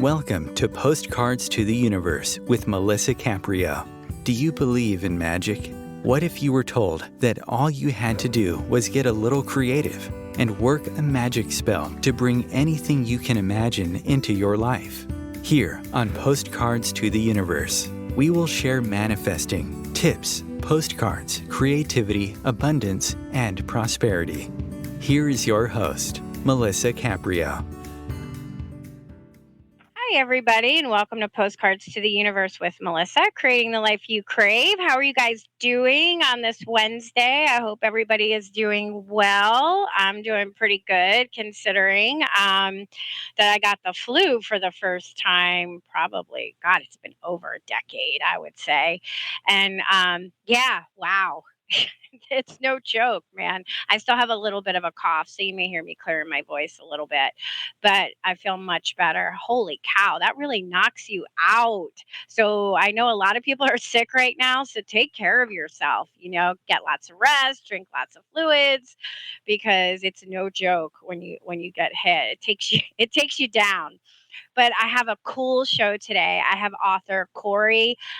Welcome to Postcards to the Universe with Melissa Caprio. Do you believe in magic? What if you were told that all you had to do was get a little creative and work a magic spell to bring anything you can imagine into your life? Here on Postcards to the Universe, we will share manifesting, tips, postcards, creativity, abundance, and prosperity. Here is your host, Melissa Caprio. Hi, everybody, and welcome to Postcards to the Universe with Melissa, creating the life you crave. How are you guys doing on this Wednesday? I hope everybody is doing well. I'm doing pretty good considering that I got the flu for the first time, probably, God, it's been over a decade, I would say. And wow. It's no joke, man. I still have a little bit of a cough, so you may hear me clearing my voice a little bit, but I feel much better. Holy cow, that really knocks you out. So I know a lot of people are sick right now, so take care of yourself. Get lots of rest, drink lots of fluids, because it's no joke when you get hit. It takes you down. But I have a cool show today. I have author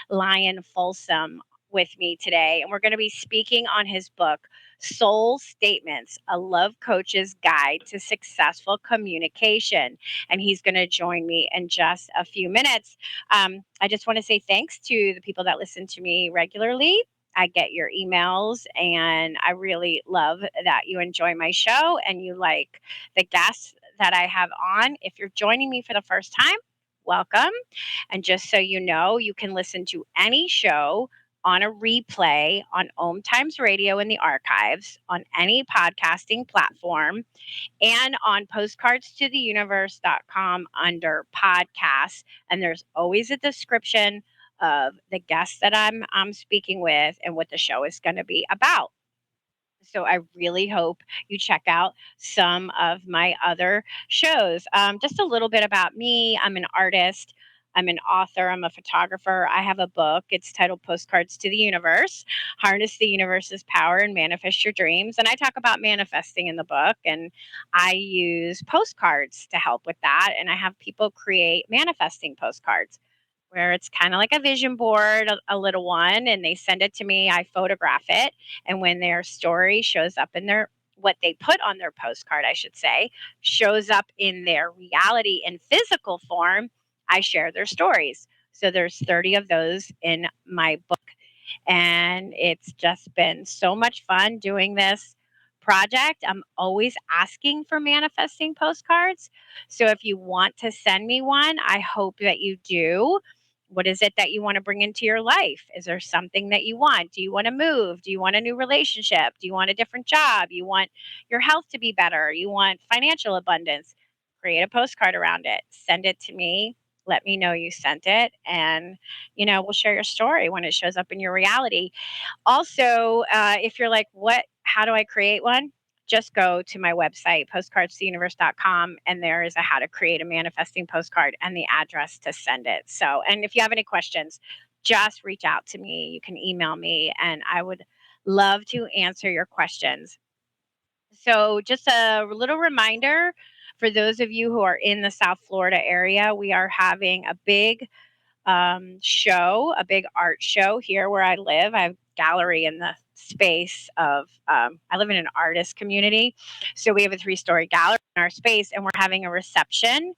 Lyon Folsom with me today, and we're going to be speaking on his book, Soul Statements, A Love Coach's Guide to Successful Communication. And he's going to join me in just a few minutes. I just want to say thanks to the people that listen to me regularly. I get your emails, and I really love that you enjoy my show and you like the guests that I have on. If you're joining me for the first time, welcome. And just so you know, you can listen to any show on a replay on Om Times Radio in the archives, on any podcasting platform, and on postcardstotheuniverse.com under podcasts. And there's always a description of the guests that I'm speaking with and what the show is going to be about. So I really hope you check out some of my other shows. Just a little bit about me. I'm an artist. I'm an author. I'm a photographer. I have a book. It's titled Postcards to the Universe, Harness the Universe's Power and Manifest Your Dreams. And I talk about manifesting in the book, and I use postcards to help with that. And I have people create manifesting postcards where it's kind of like a vision board, a little one, and they send it to me. I photograph it. And when their story shows up in what they put on their postcard, I should say, shows up in their reality in physical form, I share their stories. So there's 30 of those in my book. And it's just been so much fun doing this project. I'm always asking for manifesting postcards. So if you want to send me one, I hope that you do. What is it that you want to bring into your life? Is there something that you want? Do you want to move? Do you want a new relationship? Do you want a different job? You want your health to be better? You want financial abundance? Create a postcard around it. Send it to me. Let me know you sent it. And, we'll share your story when it shows up in your reality. Also, if you're like, how do I create one? Just go to my website, postcardstheuniverse.com, and there is a how to create a manifesting postcard and the address to send it. So, and if you have any questions, just reach out to me. You can email me, and I would love to answer your questions. So, just a little reminder for those of you who are in the South Florida area, we are having a big show, a big art show here where I live. I have a gallery in the space of, I live in an artist community. So we have a 3-story gallery in our space, and we're having a reception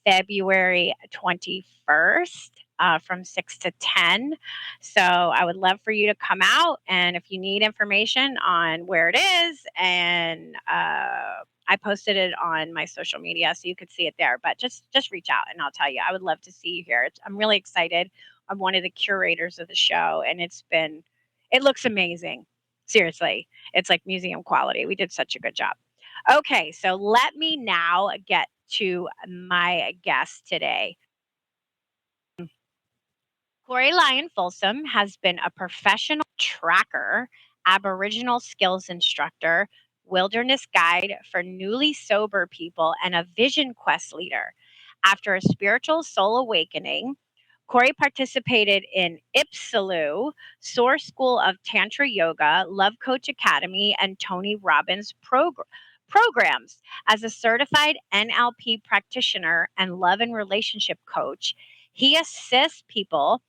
February 21st. From 6 to 10. So I would love for you to come out. And if you need information on where it is, and I posted it on my social media, so you could see it there. But just reach out, and I'll tell you. I would love to see you here. I'm really excited. I'm one of the curators of the show, and it looks amazing. Seriously, it's like museum quality. We did such a good job. Okay, so let me now get to my guest today. Lyon Folsom has been a professional tracker, Aboriginal skills instructor, wilderness guide for newly sober people, and a vision quest leader. After a spiritual soul awakening, Corey participated in Ipsalu, School of Tantra Yoga, Love Coach Academy, and Tony Robbins programs. As a certified NLP practitioner and love and relationship coach, he assists people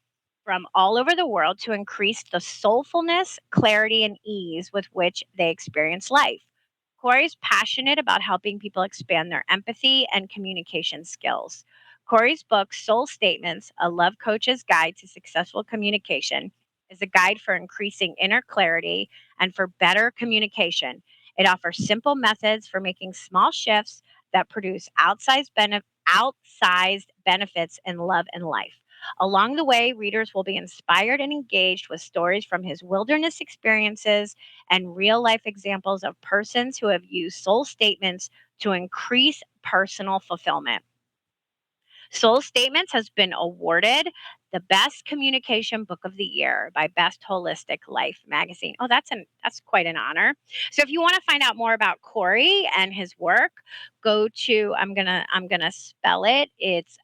from all over the world to increase the soulfulness, clarity, and ease with which they experience life. Corey's passionate about helping people expand their empathy and communication skills. Corey's book, Soul Statements, A Love Coach's Guide to Successful Communication, is a guide for increasing inner clarity and for better communication. It offers simple methods for making small shifts that produce outsized benefits in love and life. Along the way, readers will be inspired and engaged with stories from his wilderness experiences and real life examples of persons who have used soul statements to increase personal fulfillment. Soul Statements has been awarded the best communication book of the year by Best Holistic Life magazine. Oh, that's quite an honor. So if you want to find out more about Corey and his work, go to I'm gonna spell it. It's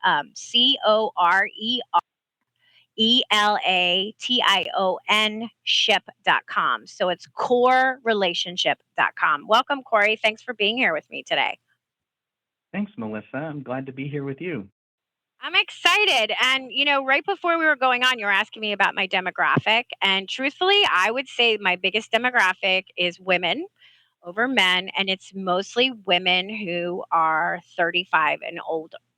COREELATION ship.com. So it's corerelationship.com. Welcome, Corey. Thanks for being here with me today. Thanks, Melissa. I'm glad to be here with you. I'm excited. And, right before we were going on, you were asking me about my demographic. And truthfully, I would say my biggest demographic is women over men, and it's mostly women who are 35 and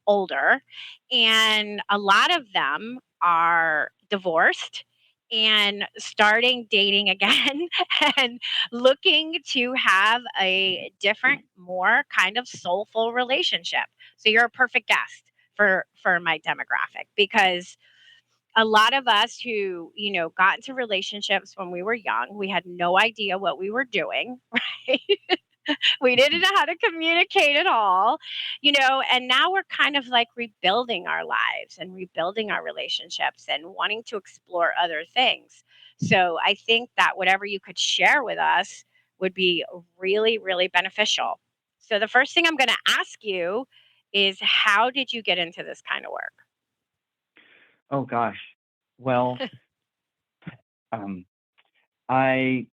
older. And a lot of them are divorced and starting dating again and looking to have a different, more kind of soulful relationship. So you're a perfect guest for my demographic, because a lot of us who, got into relationships when we were young, we had no idea what we were doing, right? We didn't know how to communicate at all, and now we're kind of like rebuilding our lives and rebuilding our relationships and wanting to explore other things. So I think that whatever you could share with us would be really, really beneficial. So the first thing I'm going to ask you is, how did you get into this kind of work? Oh gosh. Well, um, I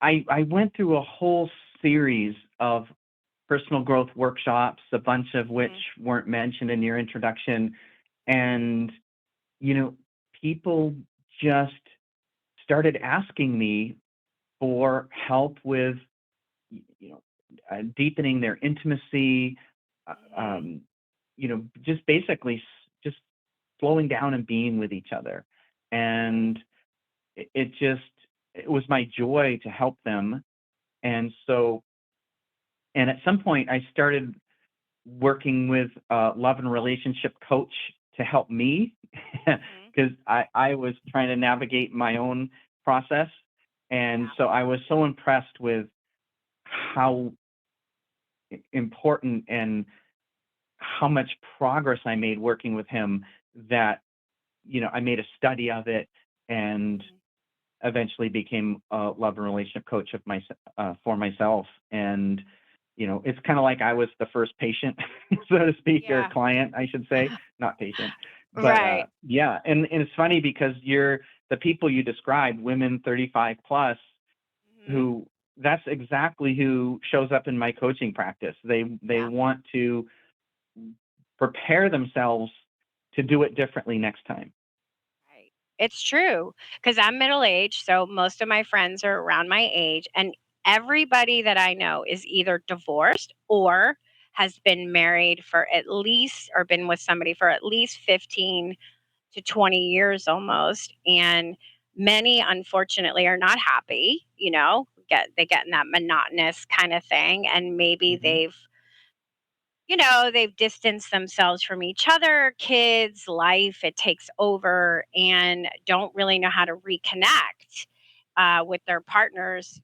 I went through a whole series of personal growth workshops, a bunch of which Mhm. weren't mentioned in your introduction, and you know, people just started asking me for help with you know deepening their intimacy, uh, Mhm. um, just basically just slowing down and being with each other. Mhm. And it just, it was my joy to help them. And so, and at some point, I started working with a love and relationship coach to help me Mhm. because I was trying to navigate my own process. And Yeah. so I was so impressed with how important and how much progress I made working with him that, I made a study of it and Mhm. eventually became a love and relationship coach for myself. And, it's kind of like I was the first patient, so to speak, or Yeah. client, I should say, not patient. But Right. yeah, and it's funny because the people you described, women 35 plus, Mhm. who that's exactly who shows up in my coaching practice. They Yeah. want to prepare themselves to do it differently next time. Right. It's true, because I'm middle aged, so most of my friends are around my age, and everybody that I know is either divorced or has been married for at least, or been with somebody for at least 15 to 20 years almost. And many, unfortunately, are not happy, they get in that monotonous kind of thing, and maybe Hmm. they've distanced themselves from each other, kids, life, it takes over, and don't really know how to reconnect with their partners,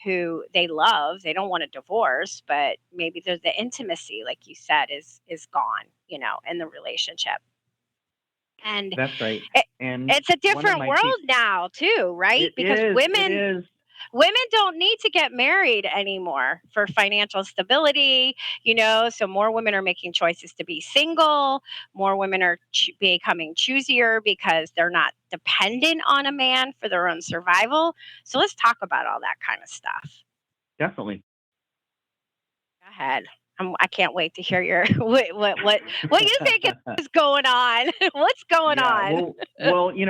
who they love. They don't want a divorce, but maybe there's the intimacy, like you said, is gone, in the relationship. And That's right. it, And it's a one of different my world now, too, right? Because it women is. women don't need to get married anymore for financial stability, so more women are making choices to be single. More women are becoming choosier because they're not dependent on a man for their own survival. So let's talk about all that kind of stuff. definitely. Go ahead. I can't wait to hear your what you think is going on. What's going Yeah, on?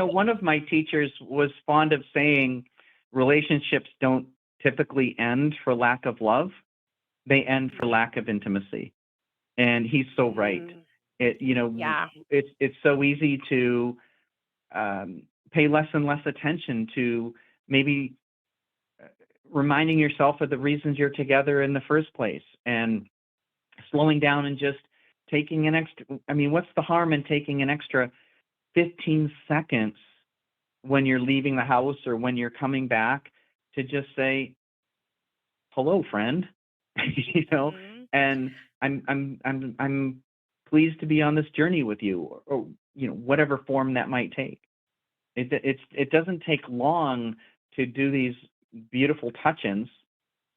one of my teachers was fond of saying relationships don't typically end for lack of love. They end for Mhm. lack of intimacy. And he's so right. Mm, yeah. It's so easy to pay less and less attention to maybe reminding yourself of the reasons you're together in the first place, and slowing down and just taking an extra. I mean, what's the harm in taking an extra 15 seconds when you're leaving the house or when you're coming back to just say, "Hello, friend," you know, Mhm. and I'm pleased to be on this journey with you, or whatever form that might take. It doesn't take long to do these beautiful touch-ins,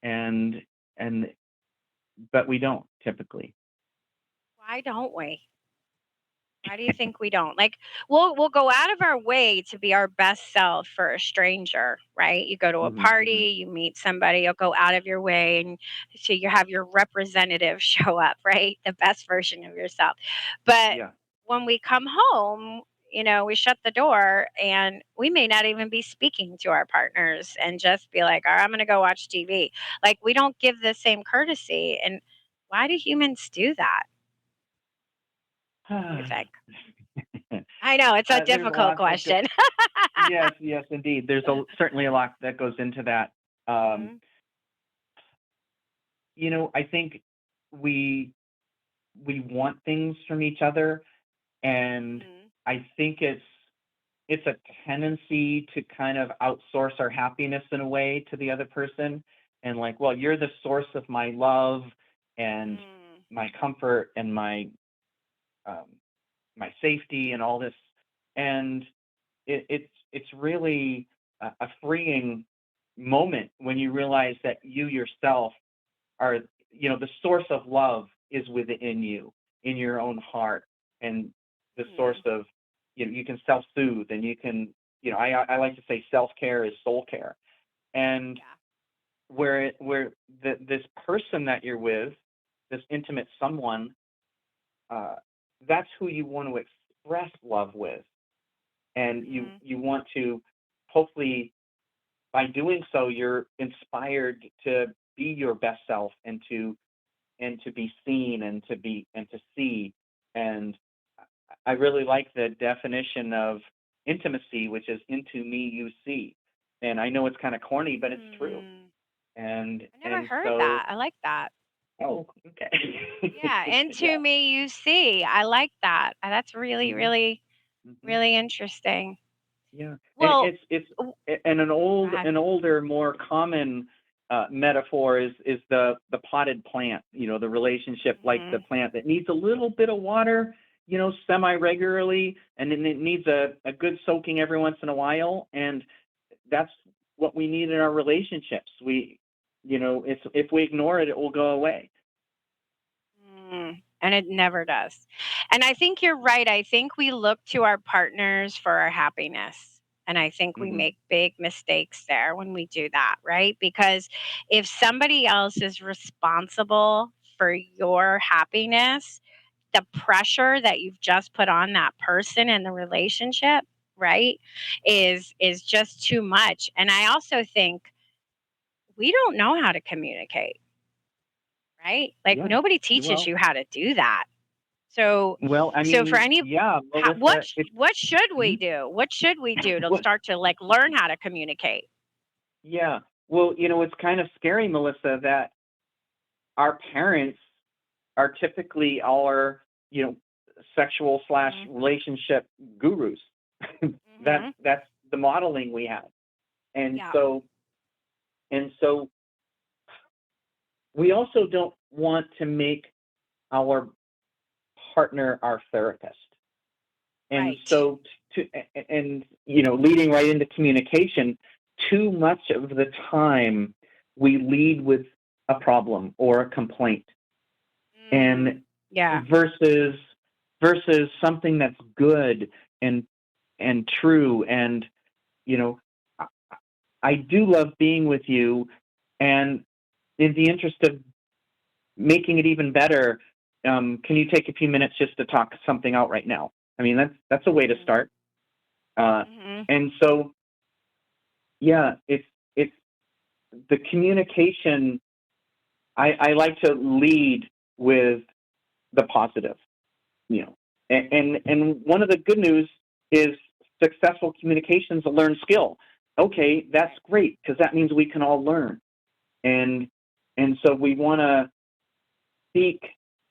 and and but we don't typically. Why don't we? Why do you think we don't? Like, we'll go out of our way to be our best self for a stranger, right? You go to a Hmm. Hmm. party, you meet somebody, you'll go out of your way and so you have your representative show up, right? The best version of yourself. But Yeah. when we come home, we shut the door and we may not even be speaking to our partners and just be like, "All right, I'm going to go watch TV." Like, we don't give the same courtesy. And why do humans do that? What do you think? I know it's a There's difficult lots of question. yes, yes, indeed. There's certainly a lot that goes into that. Um, Mhm, I think we we want things from each other, and mhm, I think it's a tendency to kind of outsource our happiness in a way to the other person, and like, well, you're the source of my love and mm, my comfort and um, my safety and all this, and it's really a freeing moment when you realize that you yourself are, the source of love is within you, in your own heart, and the source mhm. of, you can self-soothe, and you can, I like to say self-care is soul care. And Yeah. where this person that you're with, this intimate someone, uh, that's who you want to express love with, and you Mhm, you want to, hopefully, by doing so, you're inspired to be your best self, and to be seen, and to see. And I really like the definition of intimacy, which is into me you see. And I know it's kind of corny, but it's true. mm. And I never and heard so, that. I like that. oh, okay. Yeah, into Yeah. me you see. I like that. That's really, Hmm. really, Hmm. really interesting. Yeah, and Well, it's w and go ahead. an older, more common metaphor is the potted plant. The relationship, like the Mhm, plant that needs a little bit of water, semi regularly, and then it needs a good soaking every once in a while, and that's what we need in our relationships. If we ignore it, it will go away. and it never does. And I think you're right. I think we look to our partners for our happiness. And I think we Hmm. make big mistakes there when we do that, right? Because if somebody else is responsible for your happiness, the pressure that you've just put on that person in the relationship, right, is just too much. And I also think we don't know how to communicate, right? Like Yeah. nobody teaches Well, you how to do that. So I so for mean, any yeah, how, what Melissa, it's what should we mhm. do? What should we do to Well, start to like learn how to communicate? yeah. Well, it's kind of scary, Melissa, that our parents are typically our, sexual slash Mhm. relationship gurus. That's Mhm. that's the modeling we have. And Yeah. so and so we also don't want to make our partner our therapist. And Right. so leading right into communication, too much of the time we lead with a problem or a complaint, and Yeah. versus something that's good and true, and you know I, I do love being with you, and in the interest of making it even better, can you take a few minutes just to talk something out right now? I mean, that's a way to start. Mm-hmm. And so, yeah, it's the communication. I like to lead with the positive, you know, and one of the good news is successful communication is a learned skill. Okay, that's great because that means we can all learn, and so we want to speak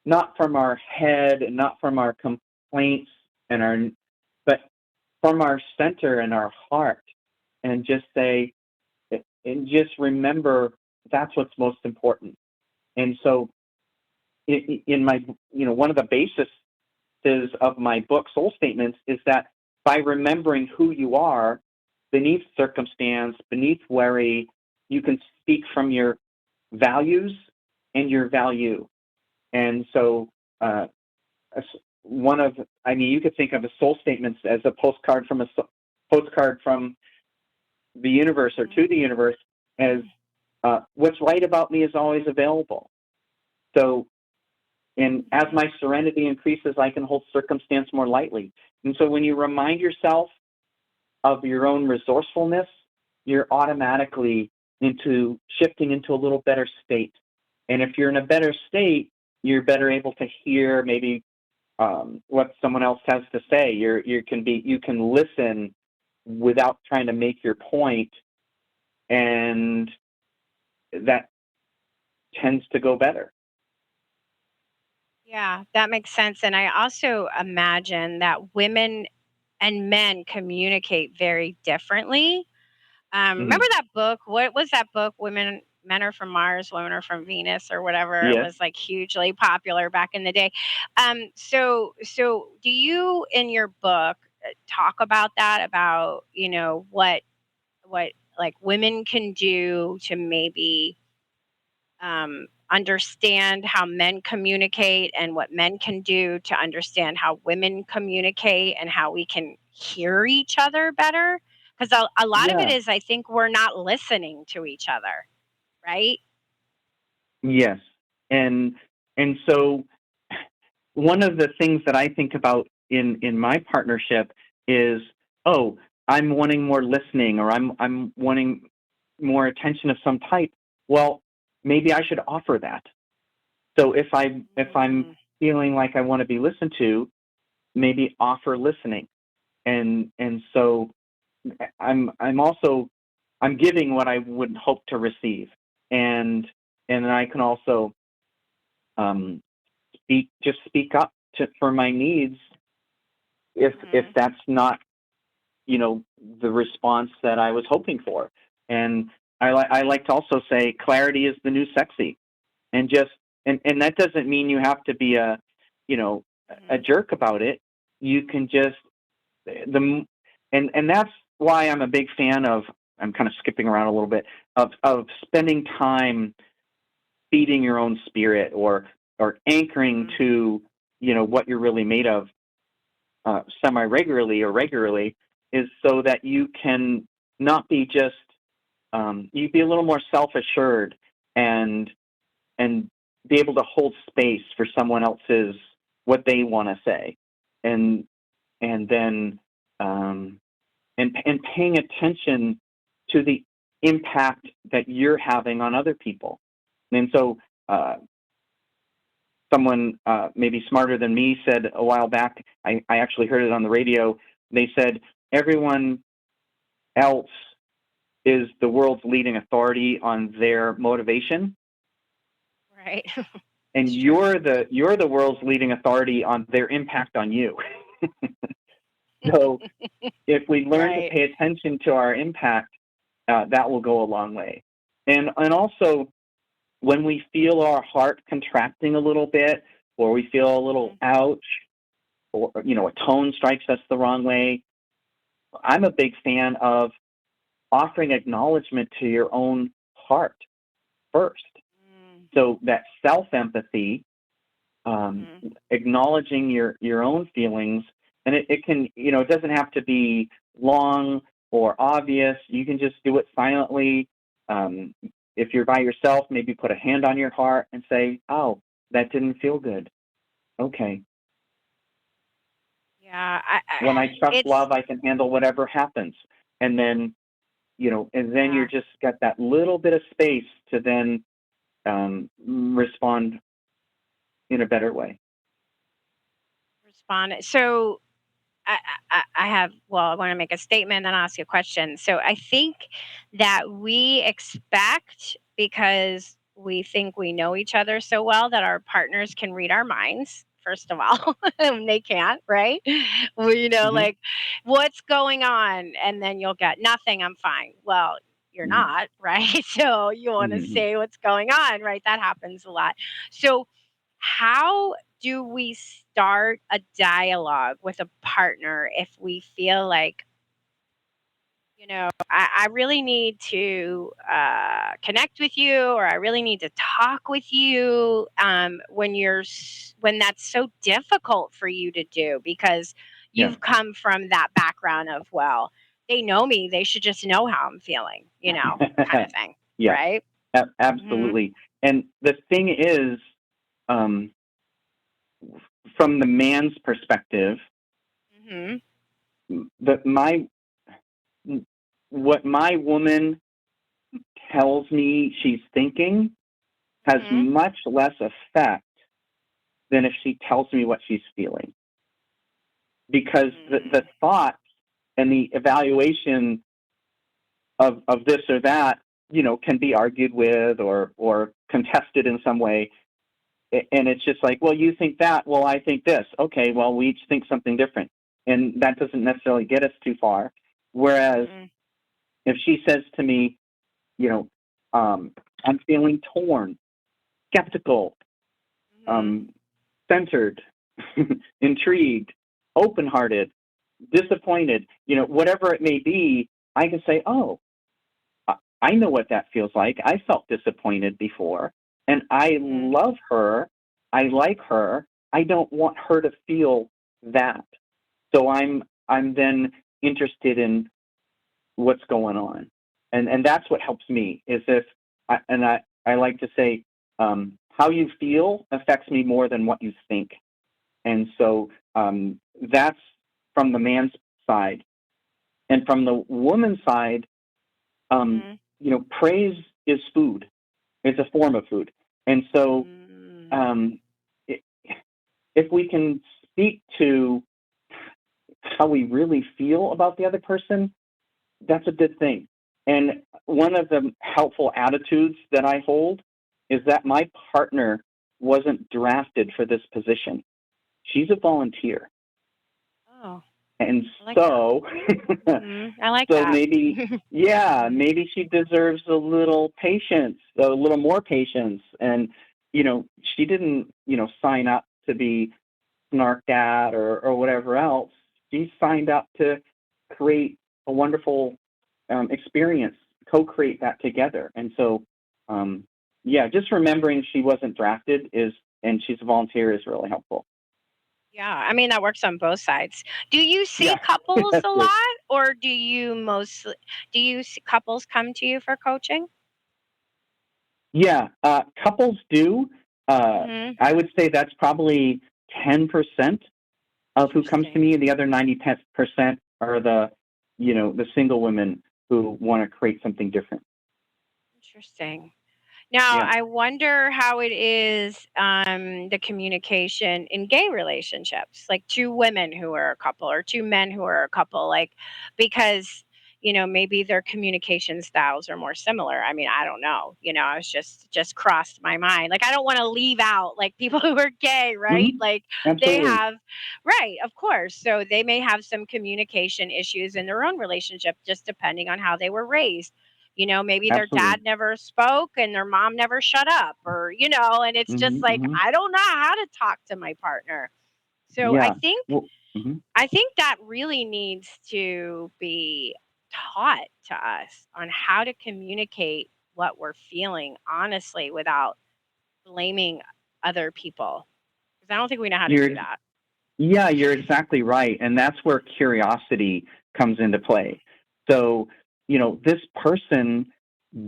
not from our head and not from our complaints and but from our center and our heart, and just say, and just remember that's what's most important. And so, in my, one of the basis of my book, Soul Statements, is that by remembering who you are beneath circumstance, beneath worry, you can speak from your values and your value. And so, you could think of the Soul Statements as a postcard from the universe or to the universe, as what's right about me is always available. So, and as my serenity increases, I can hold circumstance more lightly. And so when you remind yourself of your own resourcefulness, you're automatically shifting into a little better state. And if you're in a better state, you're better able to hear maybe what someone else has to say. You can listen without trying to make your point, and that tends to go better. Yeah, that makes sense. And I also imagine that women and men communicate very differently. Remember Hmm. that book? What was that book? Men are from Mars, women are from Venus, or whatever. It Yes. was like hugely popular back in the day. So do you in your book talk about that? About what like women can do to maybe understand how men communicate and what men can do to understand how women communicate and how we can hear each other better. Because a lot of it Yeah. is, I think, we're not listening to each other, right? Yes. And so one of the things that I think about in my partnership is, oh, I'm wanting more listening, or I'm wanting more attention of some type. Well, maybe I should offer that. So if I'm Mm, feeling like I want to be listened to, maybe offer listening. And so I'm giving what I would hope to receive. And I can also um, speak up for my needs if mhm, that's not the response that I was hoping for. And I like to also say clarity is the new sexy. And just and that doesn't mean you have to be a mhm, jerk about it. You can just the and that's why I'm a big fan of, I'm kind of skipping around a little bit, of spending time feeding your own spirit, or anchoring mhm, to what you're really made of, semi-regularly or regularly, is so that you can not be just you be a little more self-assured, and be able to hold space for someone else's what they want to say, and then and paying attention to the impact that you're having on other people. And so someone maybe smarter than me said a while back, I actually heard it on the radio. They said everyone else is the world's leading authority on their motivation, right. and It's true. you're the world's leading authority on their impact on you. So if we learn to Right. pay attention to our impact, that will go a long way. And also, when we feel our heart contracting a little bit, or we feel a little Mhm, ouch, or a tone strikes us the wrong way, I'm a big fan of offering acknowledgement to your own heart first. mm, So that self-empathy, um, mhm, acknowledging your own feelings, and it can, it doesn't have to be long or obvious. You can just do it silently. if you're by yourself, maybe put a hand on your heart and say, oh, that didn't feel good. Okay. Yeah, When I trust it's love, I can handle whatever happens. And then, and then you're yeah. just got that little bit of space to then respond in a better way. Respond. So I have, well, I want to make a statement and ask you a question. So I think that we expect, because we think we know each other so well, that our partners can read our minds. First of all, and they can't, right? Well, Hmm. like, what's going on? And then you'll get nothing. I'm fine. Well, you're Hmm. not, right? So you want to Hmm. say what's going on, right? That happens a lot. So how do we start a dialogue with a partner if we feel like, I really need to connect with you, or I really need to talk with you, when that's so difficult for you to do because Yeah. you've come from that background of, well, they know me, they should just know how I'm feeling, kind of thing, Yeah, right? Mhm. absolutely. And the thing is, um, from the man's perspective, Mhm. that what my woman tells me she's thinking has Mhm. much less effect than if she tells me what she's feeling. Because the Mhm. thought and the evaluation of this or that, can be argued with or contested in some way. And it's just like, well, you think that, well, I think this. Okay, well, we each think something different. And that doesn't necessarily get us too far. Whereas Mhm. if she says to me, you know, I'm feeling torn, skeptical, Mhm. um, centered, intrigued, open hearted, disappointed, whatever it may be, I can say, oh, I know what that feels like. I felt disappointed before, and I Mhm. love her. I like her. I don't want her to feel that. So I'm then interested in what's going on, and that's what helps me. Is if I like to say, how you feel affects me more than what you think, and so that's from the man's side, and from the woman's side, um, Mhm. praise is food. It's a form of food. And so Mm. um, i- if we can speak to how we really feel about the other person, that's a good thing. And one of the helpful attitudes that I hold is that my partner wasn't drafted for this position. She's a volunteer. Oh, And I like that. so, I like so that. maybe, yeah, maybe she deserves a little patience, a little more patience. And, she didn't, sign up to be snarked at or whatever else. She signed up to create a wonderful experience, co-create that together. And so, yeah, just remembering she wasn't drafted and she's a volunteer is really helpful. Yeah, I mean, that works on both sides. Do you see Yeah, couples that's a good. lot, or do you see couples come to you for coaching? Yeah, couples do. Uh, Mhm. I would say that's probably 10% of who comes to Interesting. me. The other 90% are the single women who want to create something different. Interesting. Now, Yeah. I wonder how it is, the communication in gay relationships, like two women who are a couple or two men who are a couple, like, because, maybe their communication styles are more similar. I mean, I don't know. I was just crossed my mind. Like, I don't want to leave out like people who are gay, right? Hmm. Like, they Absolutely. have, right, of course. So they may have some communication issues in their own relationship, just depending on how they were raised. Maybe their Absolutely. dad never spoke and their mom never shut up, or, and it's just Hmm. like, Hmm. I don't know how to talk to my partner. So I Yeah. think Well, mhm. I think that really needs to be taught to us on how to communicate what we're feeling honestly without blaming other people. Because I don't think we know how to You're do that. Yeah, you're exactly right. And that's where curiosity comes into play. So, this person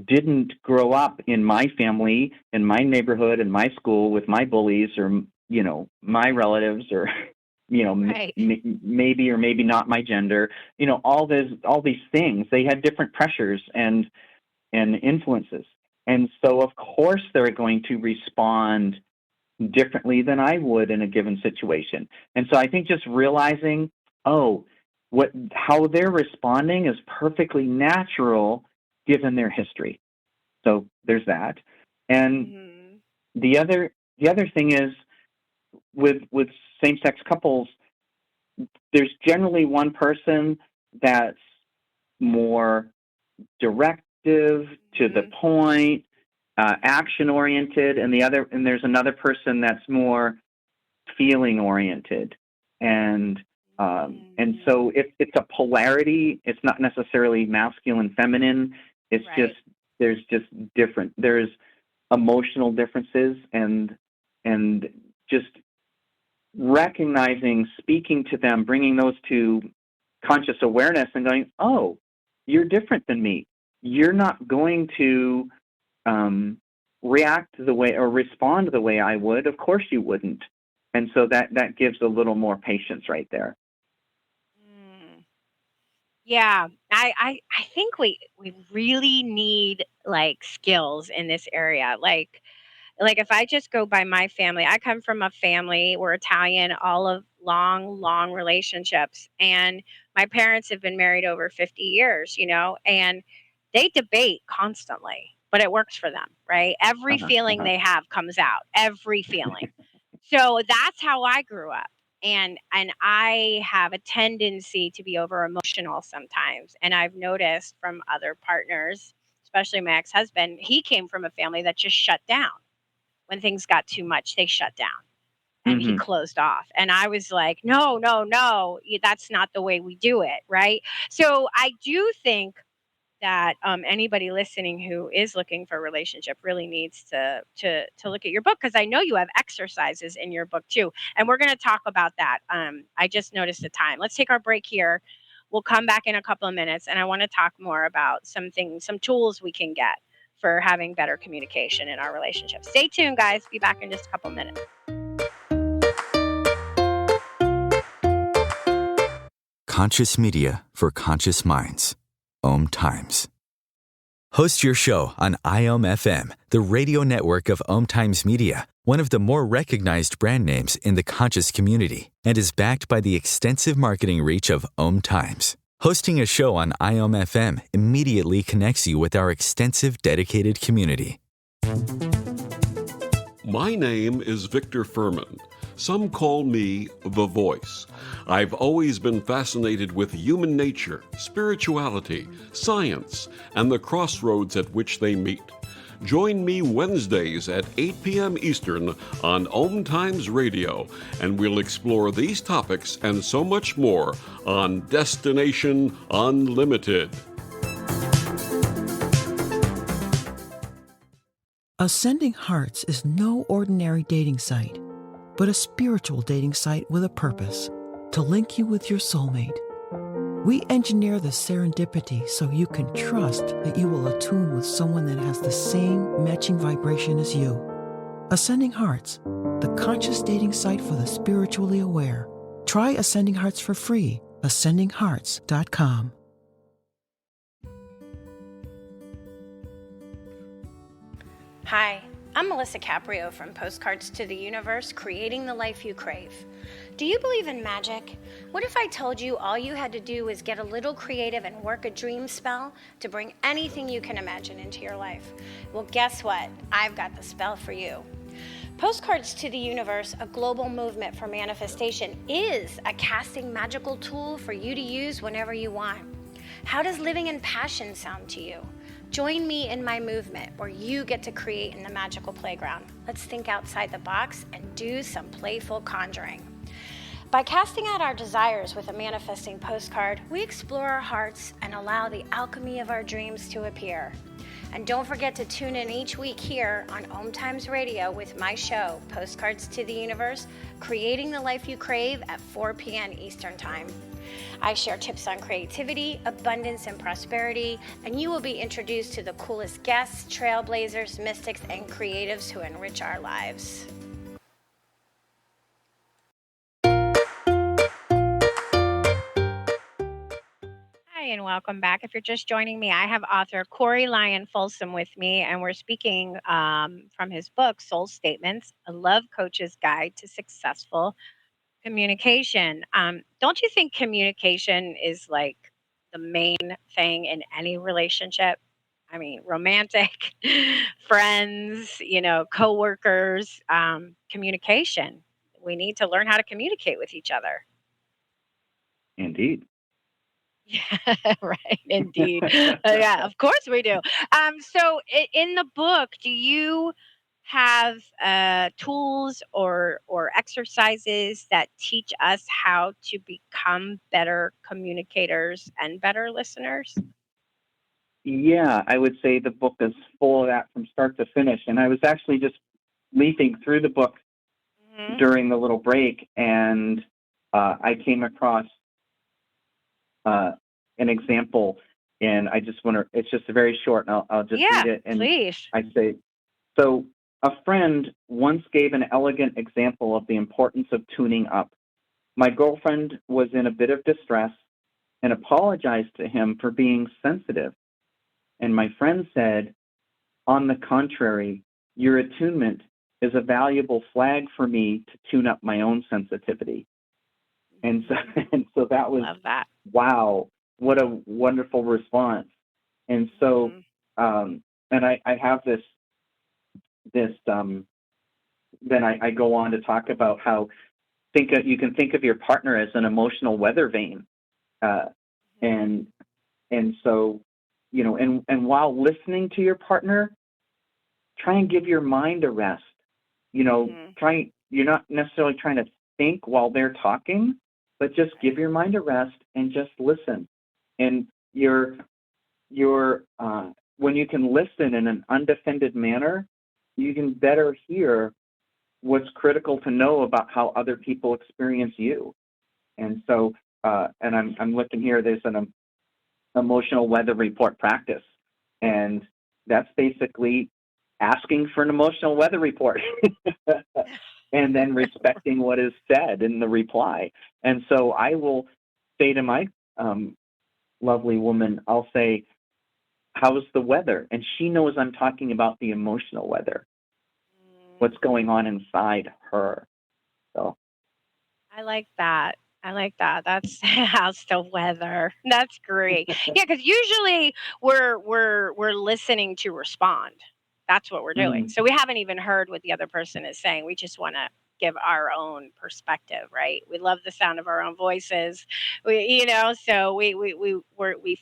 didn't grow up in my family, in my neighborhood, in my school with my bullies or, my relatives or, Right. maybe or maybe not my gender, all these things, they had different pressures and influences. And so, of course, they're going to respond differently than I would in a given situation. And so I think just realizing, how they're responding is perfectly natural given their history. So there's that. And Mhm. the other thing is with same-sex couples, there's generally one person that's more directive, to the Mhm. point, action oriented, and there's another person that's more feeling oriented, and Mm. so it's a polarity. It's not necessarily masculine, feminine. It's just Right. there's emotional differences, and just recognizing, speaking to them, bringing those to conscious awareness, and going, oh, you're different than me. You're not going to react the way or respond the way I would. Of course you wouldn't. And so that gives a little more patience right there. Mm. Yeah, I think we really need like skills in this area. Like if I just go by my family, I come from a family, we're Italian, all of long, long relationships. And my parents have been married over 50 years, and they debate constantly, but it works for them, right? Every Uh-huh, feeling uh-huh. they have comes out, every feeling. So that's how I grew up. And I have a tendency to be over emotional sometimes. And I've noticed from other partners, especially my ex-husband, he came from a family that just shut down when things got too much. They shut down and he Mm-hmm. closed off. And I was like, no, no, no, that's not the way we do it. Right. So I do think that anybody listening who is looking for a relationship really needs to look at your book, because I know you have exercises in your book too, and we're going to talk about that. I just noticed the time. Let's take our break here. We'll come back in a couple of minutes, and I want to talk more about some tools we can get for having better communication in our relationship. Stay tuned, guys. Be back in just a couple of minutes. Conscious media for conscious minds. Om Times. Host your show on IOM FM, the radio network of Om Times Media, one of the more recognized brand names in the conscious community, and is backed by the extensive marketing reach of Om Times. Hosting a show on IOM FM immediately connects you with our extensive dedicated community. My name is Victor Furman. Some call me The Voice. I've always been fascinated with human nature, spirituality, science, and the crossroads at which they meet. Join me Wednesdays at 8 p.m. Eastern on Om Times Radio, and we'll explore these topics and so much more on Destination Unlimited. Ascending Hearts is no ordinary dating site, but a spiritual dating site with a purpose, to link you with your soulmate. We engineer the serendipity so you can trust that you will attune with someone that has the same matching vibration as you. Ascending Hearts, the conscious dating site for the spiritually aware. Try Ascending Hearts for free, ascendinghearts.com. Hi, I'm Melissa Caprio from Postcards to the Universe, Creating the Life You Crave. Do you believe in magic? What if I told you all you had to do was get a little creative and work a dream spell to bring anything you can imagine into your life? Well, guess what? I've got the spell for you. Postcards to the Universe, a global movement for manifestation, is a casting magical tool for you to use whenever you want. How does living in passion sound to you? Join me in my movement where you get to create in the magical playground. Let's think outside the box and do some playful conjuring. By casting out our desires with a manifesting postcard, we explore our hearts and allow the alchemy of our dreams to appear. And don't forget to tune in each week here on Om Times Radio with my show, Postcards to the Universe, Creating the Life You Crave at 4 p.m. Eastern Time. I share tips on creativity, abundance, and prosperity, and you will be introduced to the coolest guests, trailblazers, mystics, and creatives who enrich our lives. Hi, and welcome back. If you're just joining me, I have author Corey Lyon Folsom with me, and we're speaking from his book, Soul Statements, A Love Coach's Guide to Successful Communication. Don't you think communication is like the main thing in any relationship? I mean, romantic, friends, coworkers, communication. We need to learn how to communicate with each other. Indeed. Yeah, right, indeed. Yeah, of course we do. In the book, do you have tools or exercises that teach us how to become better communicators and better listeners? Yeah, I would say the book is full of that from start to finish. And I was actually just leafing through the book Hmm. during the little break, and I came across uh, an example, and I just want to, it's just very short, and I'll just read Yeah, it. And please. I say, so a friend once gave an elegant example of the importance of tuning up. My girlfriend was in a bit of distress and apologized to him for being sensitive. And my friend said, on the contrary, your attunement is a valuable flag for me to tune up my own sensitivity. And so, Mhm. and so that was, Love that. wow, what a wonderful response. And so, Mhm. and I have this, then I go on to talk about how you can think of your partner as an emotional weather vane. Uh, Mhm. and, and so, and while listening to your partner, try and give your mind a rest. Mhm. You're not necessarily trying to think while they're talking, but just give Right. your mind a rest and just listen. And when you can listen in an undefended manner, you can better hear what's critical to know about how other people experience you. And so, and I'm looking here, there's an emotional weather report practice. And that's basically asking for an emotional weather report and then respecting what is said in the reply. And so I will say to my lovely woman, I'll say, how's the weather? And she knows I'm talking about the emotional weather, what's Mm. going on inside her. So, I like that. I like that. That's how's the weather. That's great. Yeah, because usually we're listening to respond. That's what we're doing. mm, So we haven't even heard what the other person is saying. We just want to give our own perspective, right? We love the sound of our own voices. So we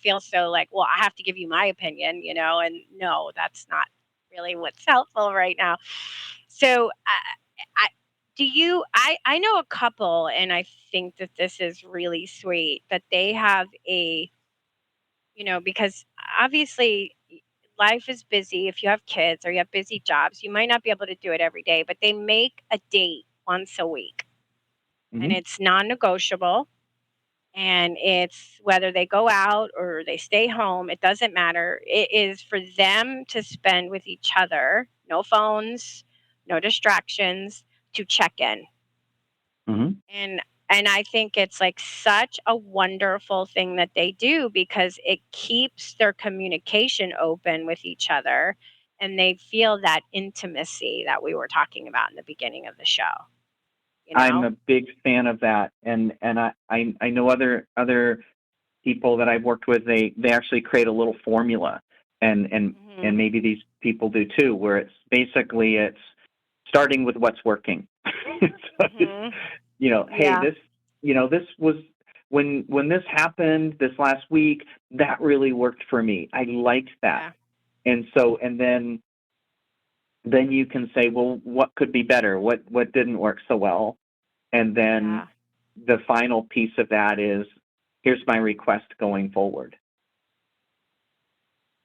feel so like, well, I have to give you my opinion, and no, that's not really what's helpful right now. So I I know a couple, and I think that this is really sweet that they have because obviously life is busy. If you have kids or you have busy jobs, you might not be able to do it every day, but they make a date once a week, and mm-hmm, it's non-negotiable. And it's whether they go out or they stay home, it doesn't matter. It is for them to spend with each other, no phones, no distractions, to check in. mm-hmm. And I think it's like such a wonderful thing that they do because it keeps their communication open with each other, and they feel that intimacy that we were talking about in the beginning of the show, you I'm know? a big fan of that, and I know other people that I've worked with. They actually create a little formula, and Mhm. maybe these people do too, where it's starting with what's working. So Mhm. hey, Yeah. this was when this happened this last week. That really worked for me. I liked that, Yeah. and so and then you can say, well, what could be better? What didn't work so well? And then Yeah. the final piece of that is, here's my request going forward.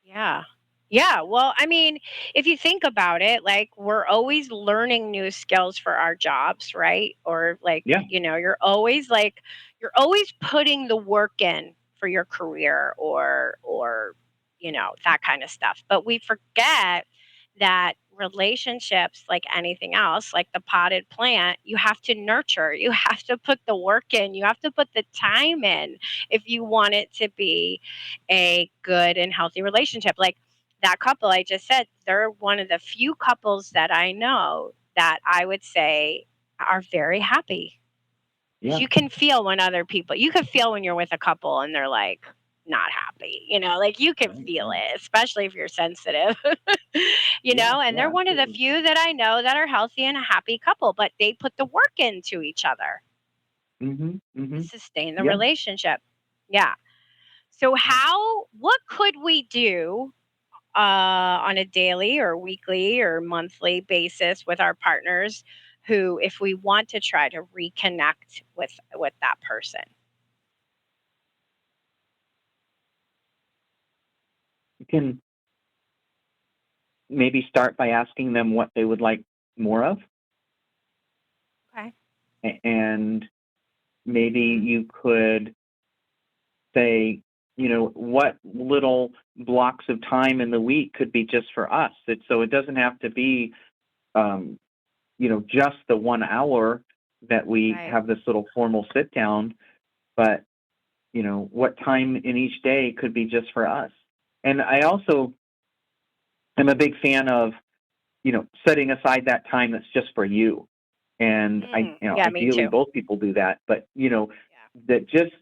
Yeah. Yeah. Well, I mean, if you think about it, like we're always learning new skills for our jobs, right? Or like, Yeah. you're always like, you're always putting the work in for your career or that kind of stuff. But we forget that relationships, like anything else, like the potted plant, you have to nurture, you have to put the work in, you have to put the time in if you want it to be a good and healthy relationship. Like that couple I just said, they're one of the few couples that I know that I would say are very happy. Because Yeah. you can feel when other people, you can feel when you're with a couple and they're like not happy, like you can Right. feel Right. it, especially if you're sensitive, Yeah. and they're Yeah. one of the Absolutely. few that I know that are healthy and a happy couple, but they put the work into each other Mhm. to Mhm. sustain the Yeah. relationship. Yeah. So, what could we do on a daily or weekly or monthly basis with our partners who, if we want to try to reconnect with that person? You can maybe start by asking them what they would like more of, Okay. and maybe Hmm. you could say, what little blocks of time in the week could be just for us. So it doesn't have to be, um, just the 1 hour that we Right. have this little formal sit down, but, what time in each day could be just for us. And I also am a big fan of, setting aside that time that's just for you. And Yeah, me ideally too. both people do that, but Yeah. that just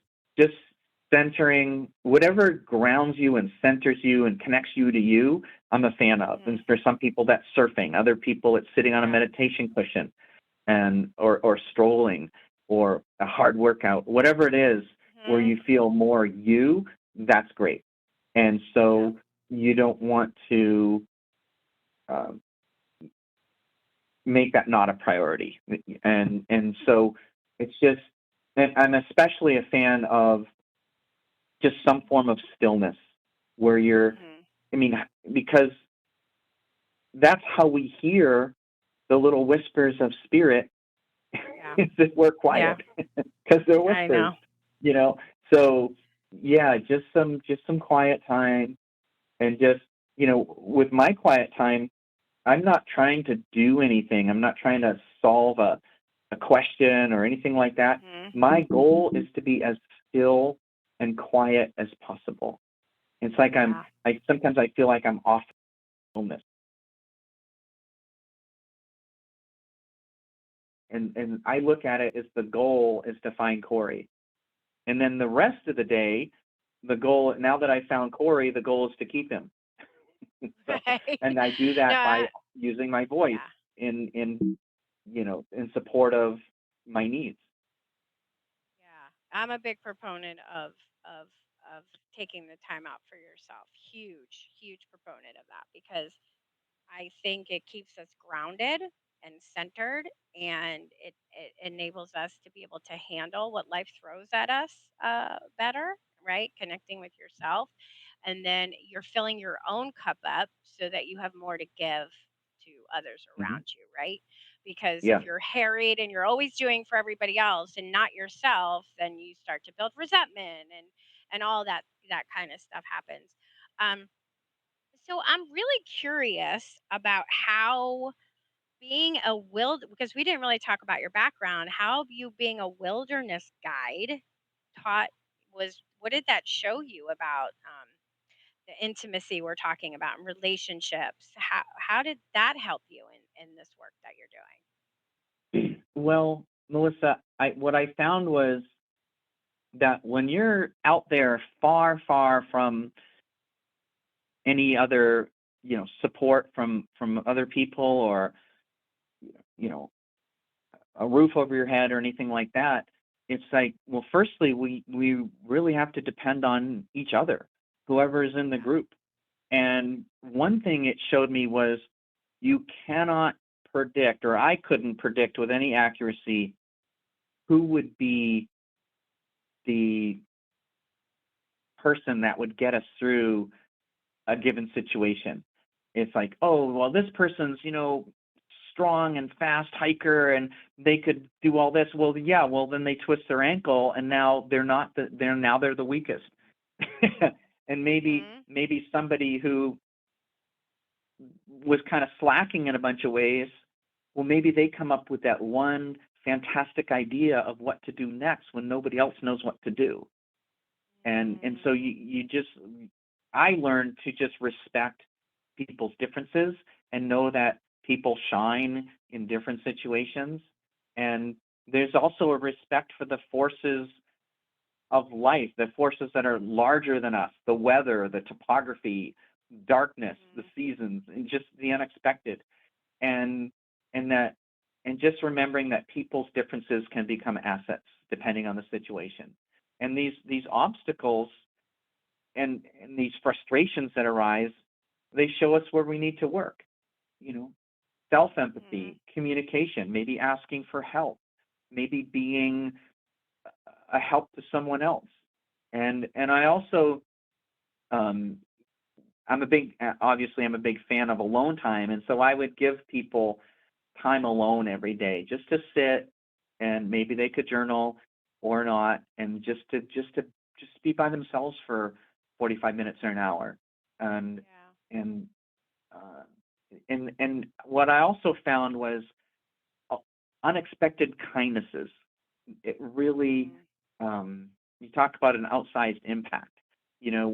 centering whatever grounds you and centers you and connects you to you, I'm a fan of. And Hmm. for some people that's surfing, other people it's sitting on a Yeah. meditation cushion and or strolling or a hard workout, whatever it is where Hmm. you feel more you, that's great. And Yeah. so you don't want to uh, make that not a priority. And so it's just, and I'm especially a fan of just some form of stillness where Hmm. I mean, because that's how we hear the little whispers of spirit Yeah. is if we're Yeah. quiet because they're I whispers, know. you know? So yeah, just some quiet time and just, with my quiet time, I'm not trying to do anything. I'm not trying to solve a question or anything like that. Hmm. My goal is to be as still and quiet as possible. It's like Yeah. I sometimes I feel like I'm off illness. And I look at it as the goal is to find Corey. And then the rest of the day, the goal, now that I found Corey, the goal is to keep him. So, Right. and I do No. that by using my voice Yeah. in support of my needs. Yeah. I'm a big proponent of of taking the time out for yourself. Huge, huge proponent of that because I think it keeps us grounded and centered, and it enables us to be able to handle what life throws at us better, right? Connecting with yourself. And then you're filling your own cup up so that you have more to give to others Hmm. around you, right? Because Yeah. if you're harried and you're always doing for everybody else and not yourself, then you start to build resentment and all that kind of stuff happens. Um, so I'm really curious about how being a because we didn't really talk about your background, how you being a wilderness guide taught was what did that show you about the intimacy we're talking about and relationships? How did that help you in this work that you're doing? Well, Melissa, what I found was that when you're out there far, far from any other, support from other people or, you know, a roof over your head or anything like that, it's like, well, firstly, we really have to depend on each other, whoever is in the Yeah. group. And one thing it showed me was you cannot predict, or I couldn't predict with any accuracy, who would be the person that would get us through a given situation. It's like, oh, well, this person's, strong and fast hiker and they could do all this. Well, yeah, well then they twist their ankle and now they're the weakest. And Mhm. maybe somebody who was kind of slacking in a bunch of ways, well, maybe they come up with that one fantastic idea of what to do next when nobody else knows what to do. And so Mhm. you just I learned to just respect people's differences and know that people shine in different situations. And there's also a respect for the forces of life, the forces that are larger than us, the weather, the topography, darkness, the Mhm. seasons, and just the unexpected. And and that and just remembering that people's differences can become assets depending on the situation. And these obstacles and these frustrations that arise, they show us where we need to work. You know, Mhm. self-empathy, communication, maybe asking for help, maybe being a help to someone else. And I also um, I'm a big fan of alone time, and so I would give people time alone every day just to sit, and maybe they could journal or not, and just be by themselves for 45 minutes or an hour. And Yeah. and uh, and what I also found was uh, unexpected kindnesses. It really, Mhm. um, you talk about an outsized impact. You know,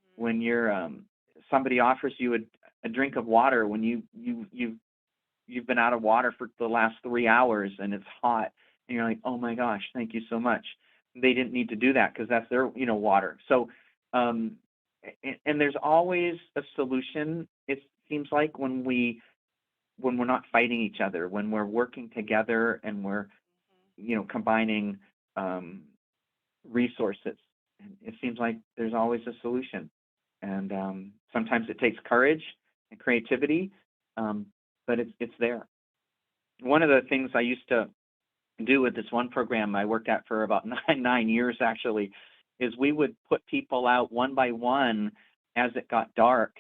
Mhm. when somebody offers you a drink of water when you've been out of water for the last 3 hours and it's hot, and you're like, oh my gosh, thank you so much. They didn't need to do that because that's their water. So um, and there's always a solution. It seems like when we're not fighting each other, when we're working together and we're Mhm. combining um, resources. And it seems like there's always a solution. And sometimes it takes courage and creativity, um, but it's there. One of the things I used to do with this one program I worked at for about nine years actually is we would put people out one by one as it got dark,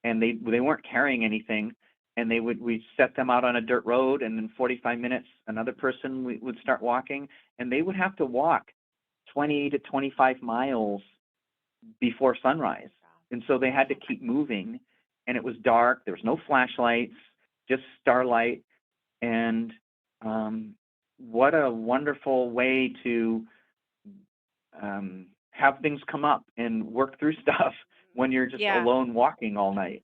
and they weren't carrying anything, and we set them out on a dirt road, and in 45 minutes another person would start walking, and they would have to walk 20 to 25 miles before sunrise. God. And so they had to Oh my keep moving, and it was dark, there was no flashlights, just starlight. And what a wonderful way to have things come up and work through stuff when you're just Yeah. alone walking all night.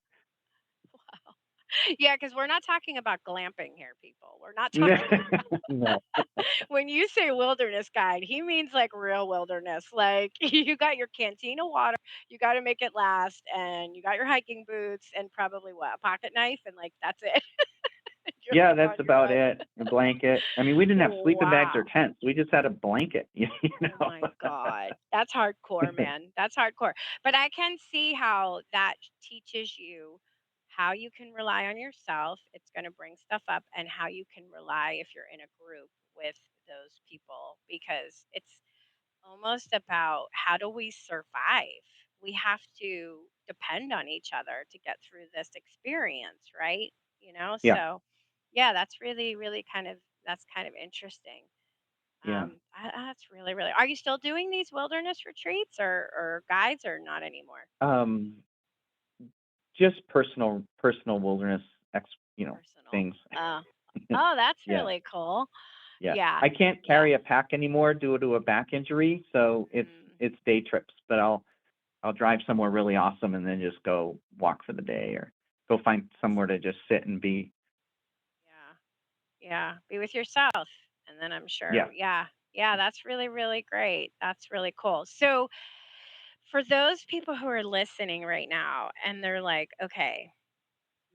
Yeah, because we're not talking about glamping here, people. We're not talking No. when you say wilderness guide, he means like real wilderness. Like you got your canteen of water, you got to make it last, and you got your hiking boots, and probably what, a pocket knife, and like that's it. You're Yeah, like that's on your about way. it. A blanket. I mean, we didn't have sleeping bags or Wow. tents. We just had a blanket, Oh my God. That's hardcore, man. That's hardcore. But I can see how that teaches you how you can rely on yourself. It's going to bring stuff up, and how you can rely if you're in a group with those people, because it's almost about how do we survive? We have to depend on each other to get through this experience, right? Yeah, So yeah, that's really, really that's kind of interesting. yeah. That's really, really. Are you still doing these wilderness retreats or guides, or not anymore? Um, just personal wilderness ex, Personal. things. Oh, that's Yeah. really cool. Yeah. Yeah, I can't yeah. carry a pack anymore due to a back injury, so Mm, it's day trips, but I'll drive somewhere really awesome and then just go walk for the day or go find that's somewhere to just sit and be. yeah, yeah. Be with yourself, and then I'm Yeah. sure. Yeah, yeah. That's really, really great. That's really cool. So, for those people who are listening right now, and they're like, okay,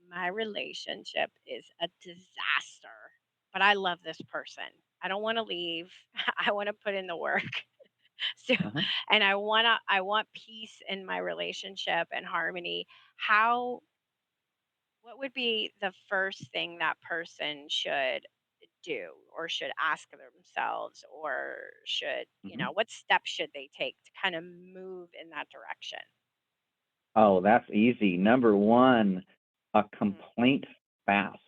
my relationship is a disaster, but I love this person. I don't want to leave. I want to put in the work. So, Uh-huh. and I want peace in my relationship and harmony. How What would be the first thing that person should do, or should ask themselves, or should, Hmm. what steps should they take to kind of move in that direction? Oh, that's easy. Number one, a Mm, complaint fast.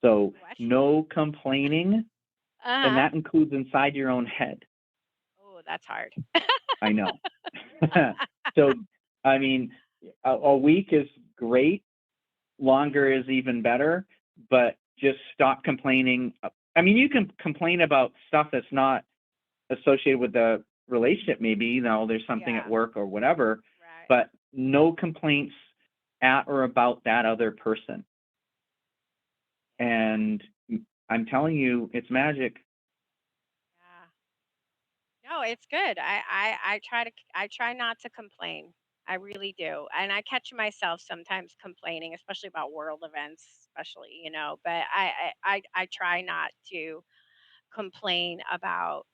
So What? no complaining, and Uh-huh. that includes inside your own head. Oh, that's hard. I know. So, I mean, a week is great. Longer is even better, but just stop complaining. I mean, you can complain about stuff that's not associated with the relationship. Maybe, there's something at Yeah, work or whatever, right. but no complaints at or about that other person. Yeah, And I'm telling you, it's magic. yeah. No, it's good. I try not to complain. I really do. And I catch myself sometimes complaining, especially about world events, especially, but I try not to complain about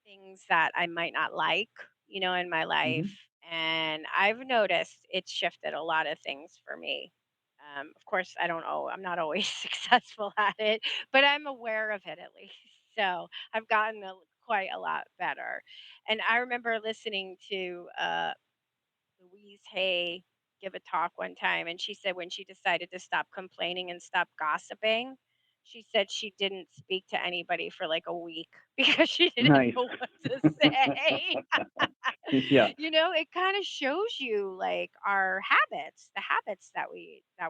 things that I might not like, in my life. Hmm. And I've noticed it's shifted a lot of things for me. Of course, I don't know, I'm not always successful at it, but I'm aware of it at least. So I've gotten quite a lot better. And I remember listening to Louise Hay give a talk one time, and she said when she decided to stop complaining and stop gossiping, she said she didn't speak to anybody for like a week because she didn't Nice. know what to say. Yeah. It kind of shows you like our habits, the habits that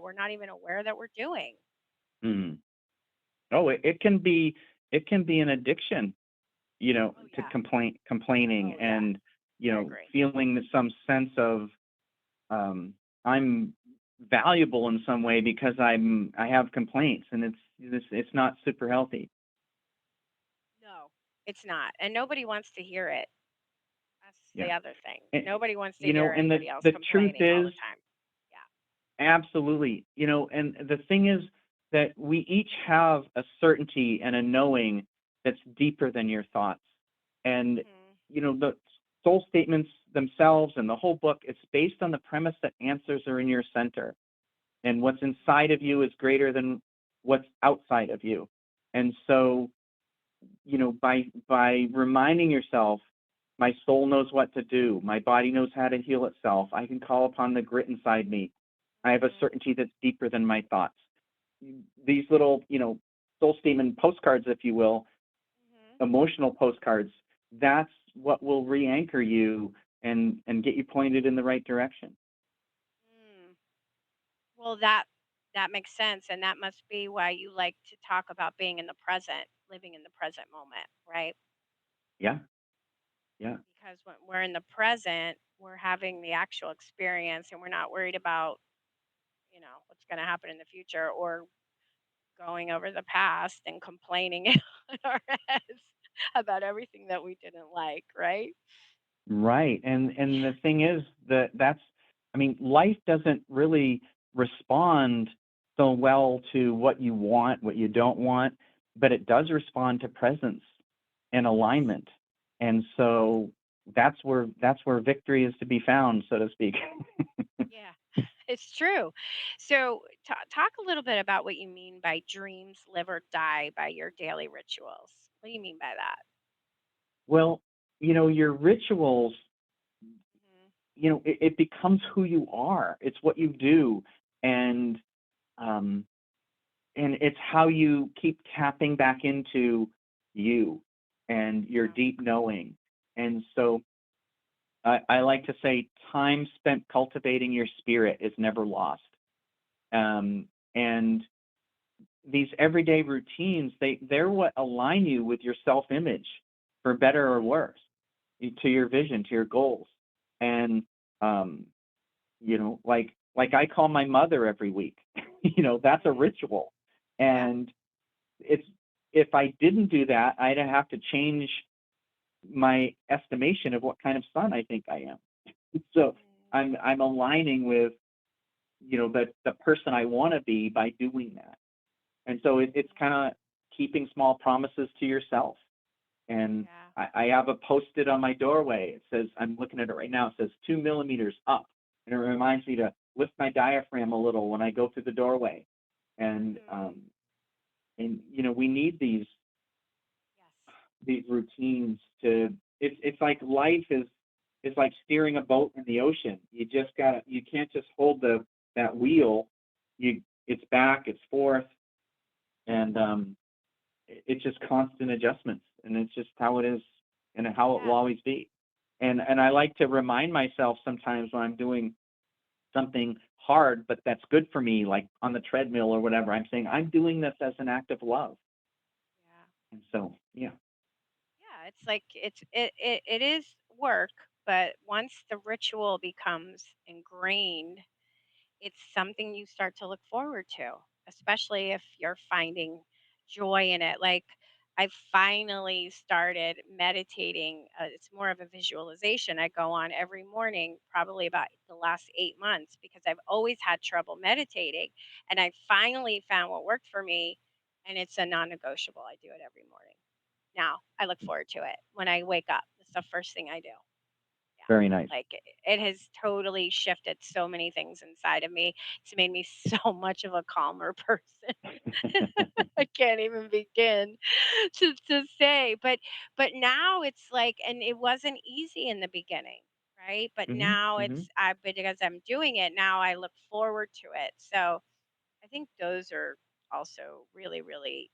we're not even aware that we're doing. Mhm. Oh, it can be an addiction, Oh to yeah. complaining, Oh yeah. and I agree. feeling some sense of, I'm valuable in some way because I have complaints, and it's not super healthy. No, it's not. And nobody wants to hear it. That's Yeah. the other thing. And, Nobody wants to hear and anybody else the truth complaining all is, the time. Yeah. absolutely, and the thing is that we each have a certainty and a knowing that's deeper than your thoughts. And, Mhm. the soul statements themselves and the whole book, it's based on the premise that answers are in your center. And what's inside of you is greater than what's outside of you. And so, by reminding yourself, my soul knows what to do, my body knows how to heal itself, I can call upon the grit inside me, I have a Mhm. certainty that's deeper than my thoughts. These little, soul statement postcards, if you will, Mhm. emotional postcards, that's what will re-anchor you and get you pointed in the right direction. Mm. Well, that makes sense, and that must be why you like to talk about being in the present, living in the present moment, right? Yeah, yeah. Because when we're in the present, we're having the actual experience, and we're not worried about, what's going to happen in the future or going over the past and complaining in our heads about everything that we didn't like, right? Right. And the thing is that's, I mean, life doesn't really respond so well to what you want, what you don't want, but it does respond to presence and Yes. alignment. And Yes. so that's where victory is to be found, so to speak. Yeah, it's true. So, talk a little bit about what you mean by dreams live or die by your daily rituals. What do you mean by that? Well, your rituals, Hmm. it becomes who you are. It's what you do. And um and it's how you keep tapping back into you and your Yeah. deep knowing. And so I like to say time spent cultivating your spirit is never lost. And these everyday routines, they're what align you with your self-image, for better or worse, to your vision, to your goals. And um, like I call my mother every week. That's a Hmm. ritual. Yeah. And it's if I didn't do that, I'd have to change my estimation of what kind of son I think I am. So Mm. I'm aligning with the person I want to be by doing that. And so it's kind of keeping small promises to yourself. And Yeah. I have a post-it on my doorway. It says, I'm looking at it right now. It says 2 millimeters up, and it reminds me to lift my diaphragm a little when I go through the doorway. And Hmm. we need Yes. these routines to. It's like life is like steering a boat in the ocean. You can't just hold that wheel. It's back, it's forth, And it's just constant adjustments, and it's just how it is and how it will Yeah. always be. And I like to remind myself sometimes when I'm doing something hard, but that's good for me, like on the treadmill or whatever. I'm saying I'm doing this as an act of love. Yeah. And so, yeah. Yeah, it's like it is work, but once the ritual becomes ingrained, it's something you start to look forward to, especially if you're finding joy in it. Like I finally started meditating. It's more of a visualization I go on every morning, probably about the last 8 months, because I've always had trouble meditating. And I finally found what worked for me. And it's a non negotiable. I do it every morning. Now I look forward to it when I wake up. It's the first thing I do. Yeah. Very nice. Like it has totally shifted so many things inside of me. It's made me so much of a calmer person. I can't even begin to say. But now it's like, and it wasn't easy in the beginning, right? But Hmm. now Hmm. because I'm doing it, now I look forward to it. So I think those are also really, really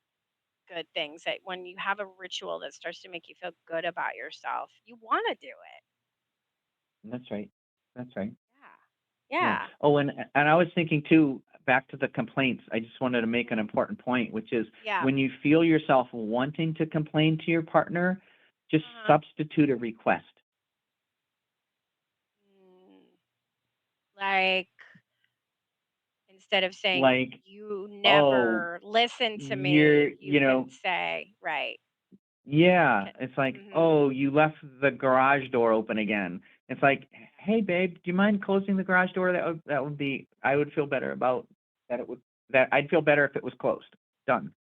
good things that when you have a ritual that starts to make you feel good about yourself, you want to do it. That's right. That's right. Yeah. Yeah. Yeah. Oh, and I was thinking too, back to the complaints. I just wanted to make an important point, which is Yeah. when you feel yourself wanting to complain to your partner, just Uh-huh. substitute a request. Mm, like instead of saying Like, you oh, never listen to you're, me, you can say, right. yeah, Okay. it's like, Mhm. oh, you left the garage door open again. It's like, hey, babe, do you mind closing the garage door? That would be, I would feel better about that. That I'd feel better if it was closed. Done.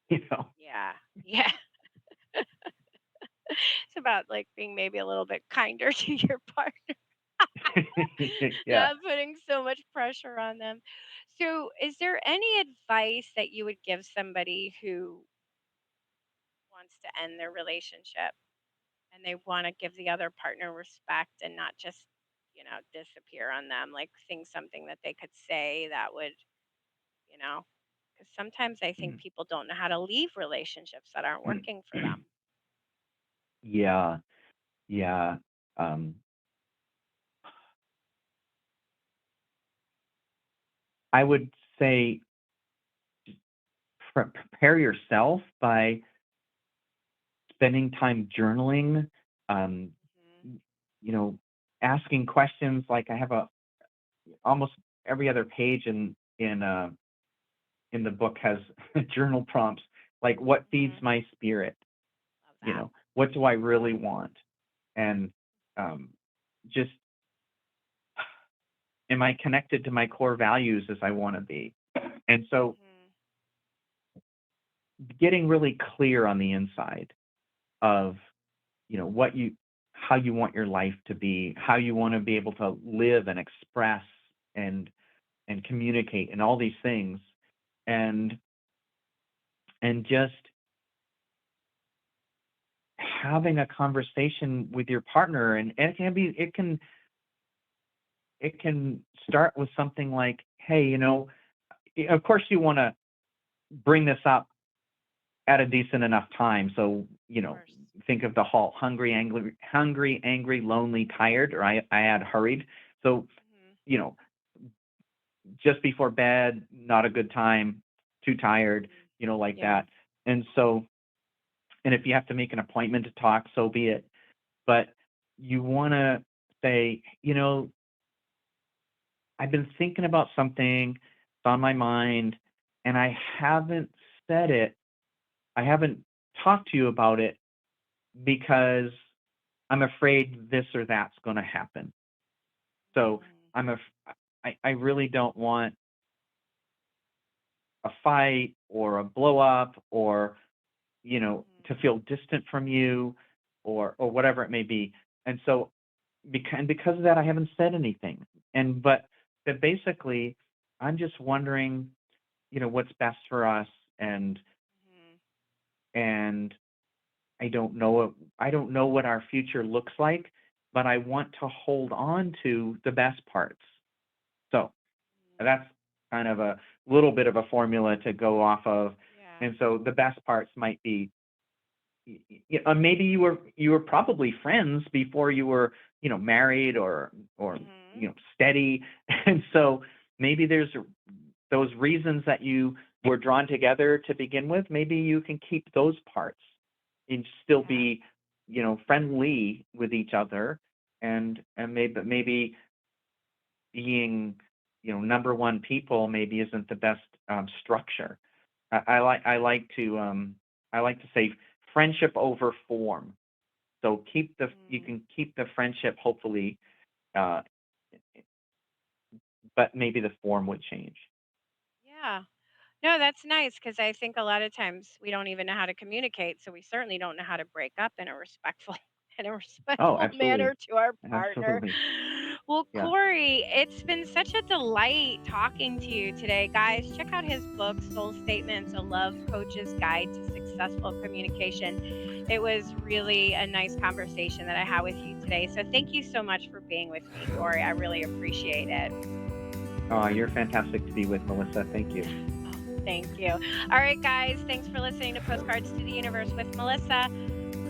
You know. Yeah. Yeah. It's about like being maybe a little bit kinder to your partner, Yeah. not putting so much pressure on them. So, is there any advice that you would give somebody who wants to end their relationship and they want to give the other partner respect and not just, disappear on them, like something that they could say that would, because sometimes I think Mhm. people don't know how to leave relationships that aren't working for them. Yeah. Yeah. Um, I would say prepare yourself by spending time journaling, um, Hmm. you know, asking questions. Like I have a almost every other page in the book has journal prompts like what feeds Hmm. my spirit. Love that. What do I really want, and um, just am I connected to my core values as I want to be? And so Hmm. getting really clear on the inside of what you how you want your life to be, how you want to be able to live and express and communicate and all these things, and just having a conversation with your partner. And it can start with something like, hey, of course you want to bring this up at a decent enough time. So, Of course. think of the halt: hungry, lonely, tired, or I add hurried. So, Hmm. you know, just before bed, not a good time, too tired, Hmm. like Yeah. that. And so, and if you have to make an appointment to talk, so be it. But you want to say, I've been thinking about something, it's on my mind, and I haven't said it. I haven't talked to you about it because I'm afraid this or that's going to happen. So Hmm. I'm a, I really don't want a fight or a blow up or, to Hmm. feel distant from you or whatever it may be. And so because of that, I haven't said anything. But basically, I'm just wondering, what's best for us. And, Hmm. and I don't know what our future looks like, but I want to hold on to the best parts. So that's kind of a little bit of a formula to go off of. And so the best parts might be, maybe you were probably friends before you were, married or steady, and so maybe there's those reasons that you were drawn together to begin with. Maybe you can keep those parts and still Yeah. be, friendly with each other, and maybe being, number one people maybe isn't the best structure. I like to say friendship over form. So you Mm. can keep the friendship hopefully, uh, but maybe the form would change. Yeah. No, that's nice because I think a lot of times we don't even know how to communicate, so we certainly don't know how to break up in a respectful in a Oh, respectful manner absolutely, to our partner. absolutely, Well, yeah. Corey, it's been such a delight talking to you today. Guys, check out his book, Soul Statements, A Love Coach's Guide to Successful Communication. It was really a nice conversation that I had with you today. So thank you so much for being with me, Corey. I really appreciate it. You're fantastic to be with, Melissa. Thank you. Thank you. All right, guys, thanks for listening to Postcards to the Universe with Melissa,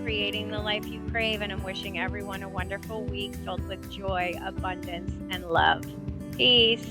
creating the life you crave. And I'm wishing everyone a wonderful week filled with joy, abundance, and love. Peace.